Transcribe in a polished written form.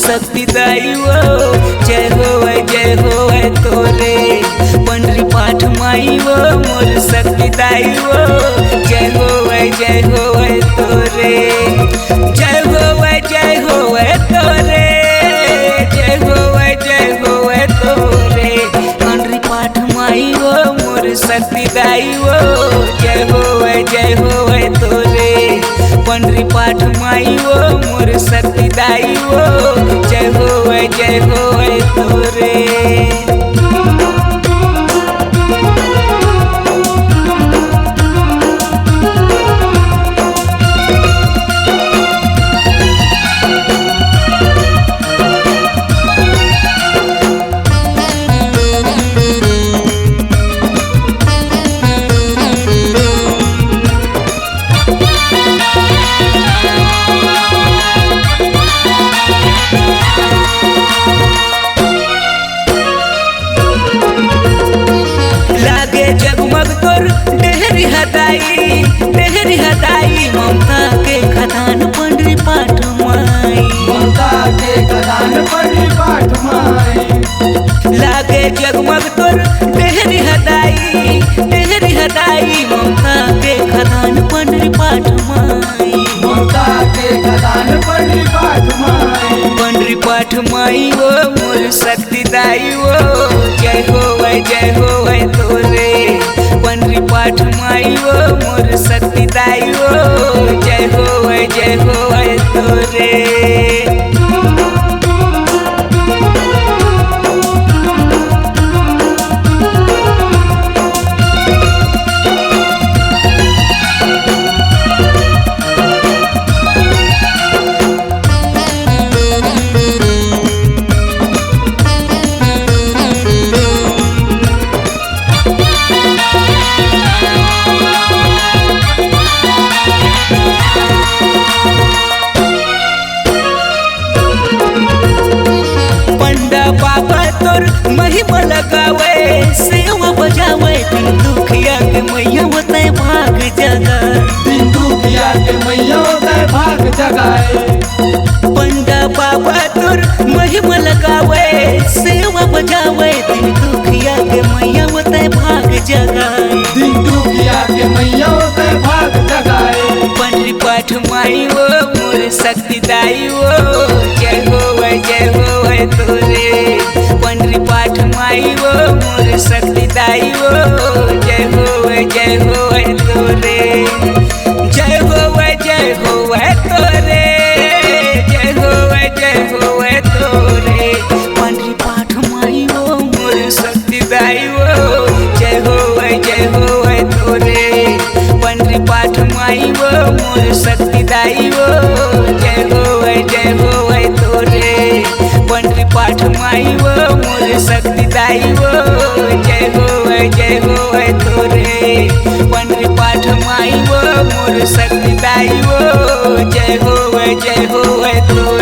शक्ति दाई वो जय हो तोरे पंडरी पाठ माई वो मोर शक्ति दाई वो जय हो तोरे जय हो तोरे जय हो तोरे पंडरी पाठ माई वो मोर शक्ति दाई वो जय हो तोरे पंडरी पाठ माई वो मोर शक्ति दाई वो जय हो तोरे। जगमग तोर डेहरी हदाई ममता के खदान पंडरी पाठ माई ममता के खदान पंडरी पाठ माई लागे जगमग तोर डेहरी हदाई ममता के खदान पंडरी पाठ माई ममता के खदान पंडरी पाठ माई पंडरी पाठ माई वो मोर शक्ति दाई वो जय हो तोरे पंडरी पाठ माई वो मोर शक्ति दाई वो जय हो तोरे। बाबा तोर महिमा लगावे सेवा बजावे दिन दुखिया के मैया होते भाग जगा दिन दुखिया के मैया होते भाग जगाए पंडा बाबा तोर महिमा लगावे सेवा बजावे दिन दुखिया के मैया होते भाग जगाए दिन दुखिया के मैया होते भाग जगाए पंडरी पाठ माई वो मोर शक्ति दाई वो जय हो तोरे पंडरी पाठ माई वो मोर शक्ति दाई वो जय हो तोरे जय हो तोरे जय हो तोरे पंडरी पाठ माई वो मोर शक्ति दाई वो जय हो तोरे पंडरी पाठ माई वो मोर शक्ति दाई वो जय हो तोरे पंडरी पाठ माई वो मोर शक्ति दाई वो जय हो तोरे पंडरी पाठ माई वो मोर शक्ति दाई वो जय हो तोरे।